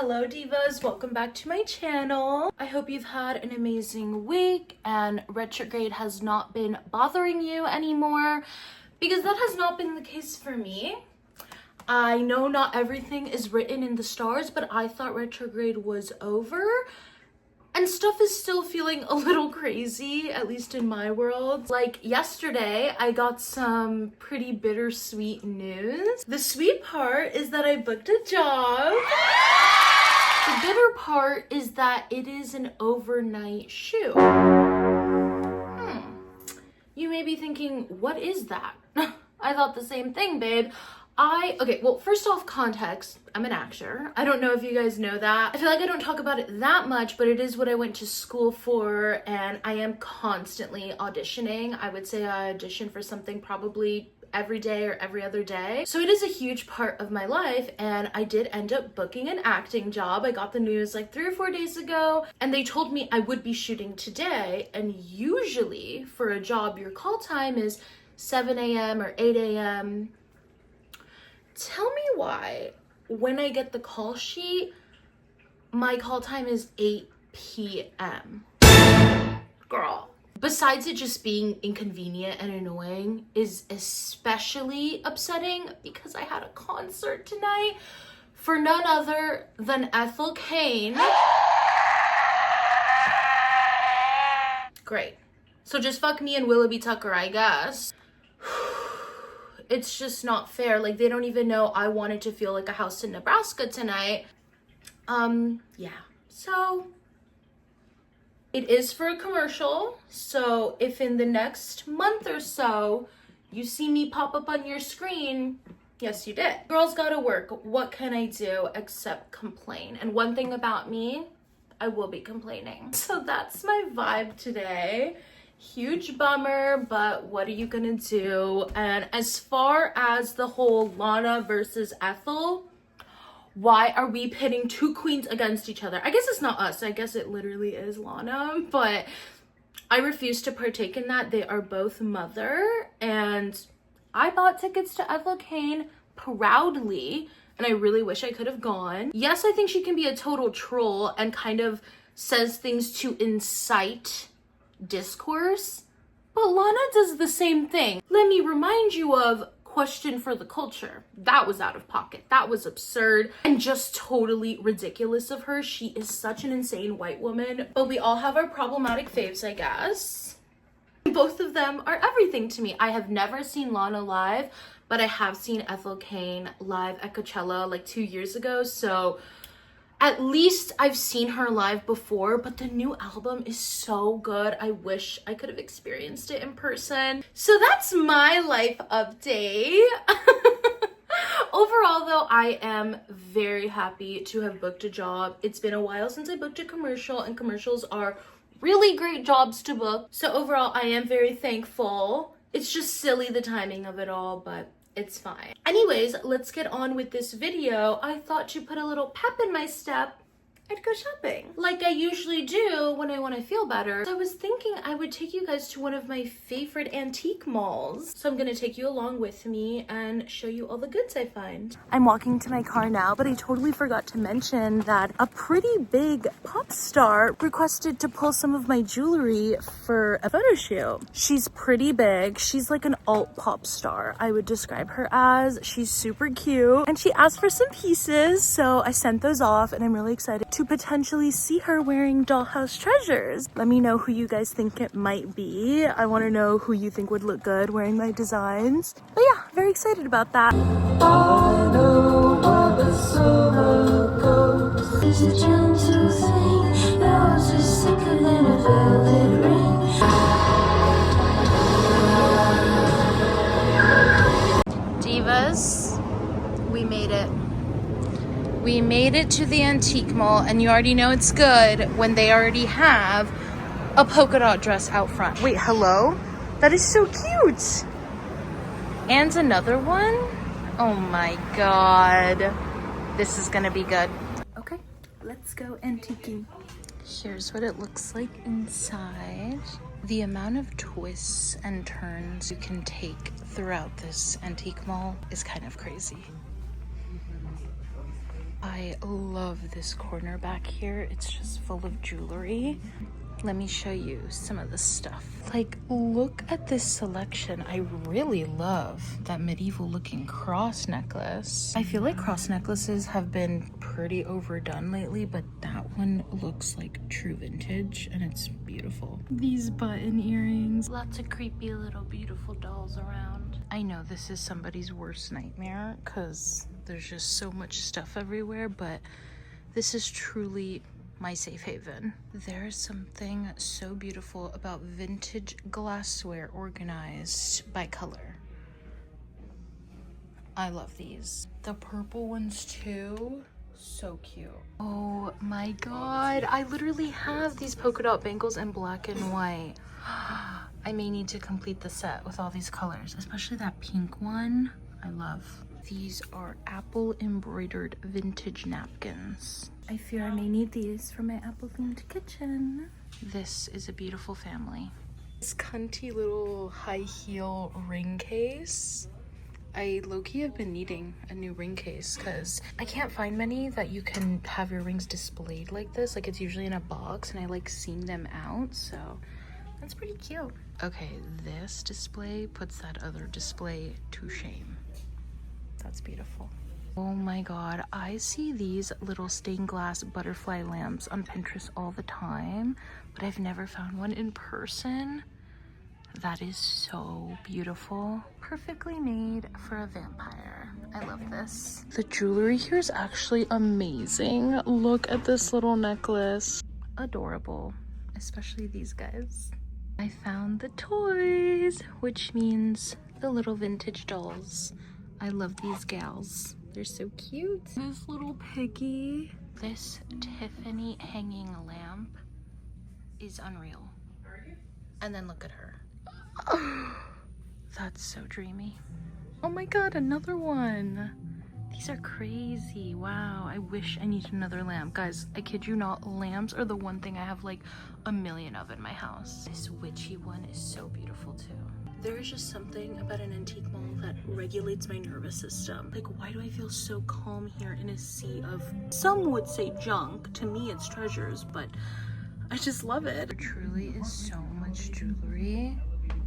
Hello divas, welcome back to my channel. I hope you've had an amazing week and retrograde has not been bothering you anymore, because that has not been the case for me. I know not everything is written in the stars, but I thought retrograde was over and stuff is still feeling a little crazy, at least in my world. Like yesterday, I got some pretty bittersweet news. The sweet part is that I booked a job. The bitter part is that it is an overnight shoot. You may be thinking, what is that? I thought the same thing, babe. Okay, well, first off, context, I'm an actor. I don't know if you guys know that. I feel like I don't talk about it that much, but it is what I went to school for, and I am constantly auditioning. I would say I audition for something probably every day or every other day. So it is a huge part of my life, and I did end up booking an acting job. I got the news like 3 or 4 days ago, and they told me I would be shooting today, and usually for a job, your call time is 7 a.m. or 8 a.m. Tell me why, when I get the call sheet, my call time is 8 p.m. Girl. Besides it just being inconvenient and annoying, is especially upsetting because I had a concert tonight for none other than Ethel. Great. So just fuck me and Willoughby Tucker, I guess. It's just not fair. Like, they don't even know I wanted to feel like a house in Nebraska tonight. Yeah. So it is for a commercial. So if in the next month or so you see me pop up on your screen, yes, you did. Girls gotta work. What can I do except complain? And one thing about me, I will be complaining. So that's my vibe today. Huge bummer, but what are you gonna do? And as far as the whole Lana versus Ethel, why are we pitting two queens against each other? I guess it's not us. I guess it literally is Lana, but I refuse to partake in that. They are both mother, and I bought tickets to Ethel proudly, and I really wish I could have gone. Yes, I think she can be a total troll and kind of says things to incite discourse, but Lana does the same thing. Let me remind you of Question for the Culture. That was out of pocket. That was absurd and just totally ridiculous of her. She is such an insane white woman, but we all have our problematic faves, I guess. Both of them are everything to me. I have never seen Lana live, but I have seen Ethel live at Coachella like 2 years ago, so at least I've seen her live before, but the new album is so good. I wish I could have experienced it in person. So that's my life update. Overall though, I am very happy to have booked a job. It's been a while since I booked a commercial, and commercials are really great jobs to book. So overall, I am very thankful. It's just silly, the timing of it all, but it's fine. Anyways, let's get on with this video. I thought to put a little pep in my step, I'd go shopping like I usually do when I want to feel better. So I was thinking I would take you guys to one of my favorite antique malls. So I'm gonna take you along with me and show you all the goods I find. I'm walking to my car now, but I totally forgot to mention that a pretty big pop star requested to pull some of my jewelry for a photo shoot. She's pretty big. She's like an alt pop star, I would describe her as. She's super cute, and she asked for some pieces, so I sent those off, and I'm really excited to potentially see her wearing dollhouse treasures. Let me know who you guys think it might be. I want to know who you think would look good wearing my designs. But yeah, very excited about that. I know where the summer goes. It's a gentle thing. Yours is thicker than a velvet ring. Divas, we made it. We made it to the antique mall, and you already know it's good when they already have a polka dot dress out front. Wait, hello? That is so cute. And another one? Oh my god. This is gonna be good. Okay, let's go antiquing. Here's what it looks like inside. The amount of twists and turns you can take throughout this antique mall is kind of crazy. I love this corner back here. It's just full of jewelry. Let me show you some of the stuff. Like, look at this selection. I really love that medieval looking cross necklace. I feel like cross necklaces have been pretty overdone lately, but that one looks like true vintage and it's beautiful. These button earrings. Lots of creepy little beautiful dolls around. I know this is somebody's worst nightmare because there's just so much stuff everywhere, but this is truly my safe haven. There's something so beautiful about vintage glassware organized by color. I love these. The purple ones too, so cute. Oh my god, I literally have these polka dot bangles in black and white. I may need to complete the set with all these colors, especially that pink one. I love. These are apple embroidered vintage napkins. I fear I may need these for my apple themed kitchen. This is a beautiful family. This cunty little high heel ring case. I low-key have been needing a new ring case because I can't find many that you can have your rings displayed like this. Like, it's usually in a box and I like seeing them out, so that's pretty cute. Okay, this display puts that other display to shame. That's beautiful. Oh my god, I see these little stained glass butterfly lamps on Pinterest all the time, but I've never found one in person. That is so beautiful. Perfectly made for a vampire. I love this. The jewelry here is actually amazing. Look at this little necklace. Adorable, especially these guys. I found the toys, which means the little vintage dolls. I love these gals. They're so cute. This little piggy. This Tiffany hanging lamp is unreal. And then look at her. That's so dreamy. Oh my god, another one. These are crazy. Wow, I wish I needed another lamp. Guys, I kid you not, lamps are the one thing I have like a million of in my house. This witchy one is so beautiful too. There is just something about an antique mall that regulates my nervous system. Like, why do I feel so calm here in a sea of, some would say junk, to me it's treasures, but I just love it. There truly is so much jewelry,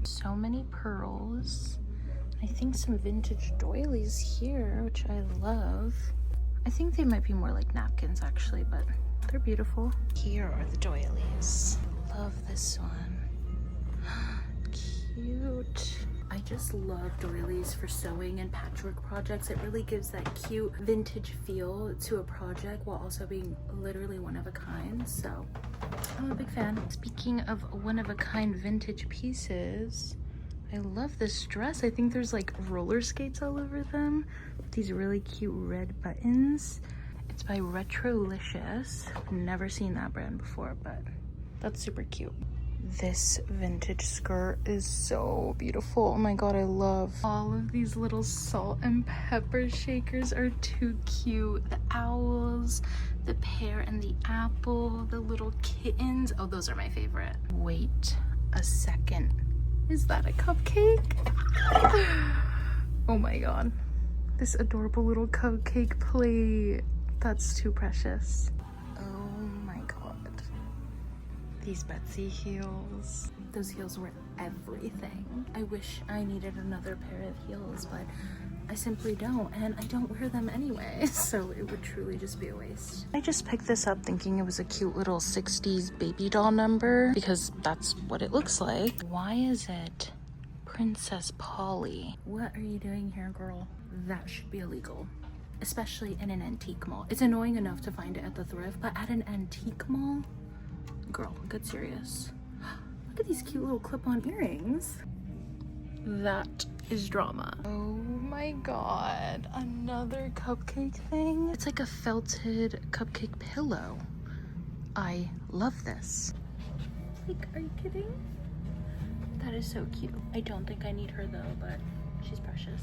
so many pearls. I think some vintage doilies here, which I love. I think they might be more like napkins actually, but they're beautiful. Here are the doilies. Love this one. Cute. I just love doilies for sewing and patchwork projects. It really gives that cute vintage feel to a project while also being literally one of a kind. So I'm a big fan. Speaking of one of a kind vintage pieces, I love this dress. I think there's like roller skates all over them. These really cute red buttons. It's by Retrolicious. Never seen that brand before, but that's super cute. This vintage skirt is so beautiful. Oh my god, I love all of these little salt and pepper shakers are too cute. The owls, the pear and the apple, the little kittens. Oh, those are my favorite. Wait a second. Is that a cupcake? Oh my god. This adorable little cupcake plate. That's too precious. These Betsy heels. Those heels were everything. I wish I needed another pair of heels, but I simply don't, and I don't wear them anyway, so it would truly just be a waste. I just picked this up thinking it was a cute little 60s baby doll number, because that's what it looks like. Why is it Princess Polly? What are you doing here, girl? That should be illegal. Especially in an antique mall. It's annoying enough to find it at the thrift, but at an antique mall? Girl, get serious. Look at these cute little clip-on earrings. That is drama. Oh my god, another cupcake thing. It's like a felted cupcake pillow. I love this. Like, are you kidding? That is so cute. I don't think I need her though, but she's precious.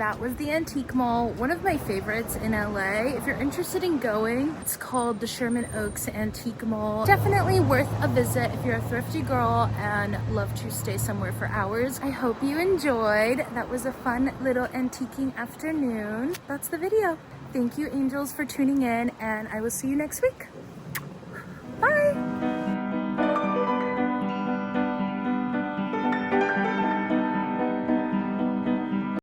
that was the antique mall, one of my favorites in LA. If you're interested in going, it's called the Sherman Oaks Antique Mall. Definitely worth a visit if you're a thrifty girl and love to stay somewhere for hours. I hope you enjoyed. That was a fun little antiquing afternoon. That's the video. Thank you, angels, for tuning in, and I will see you next week.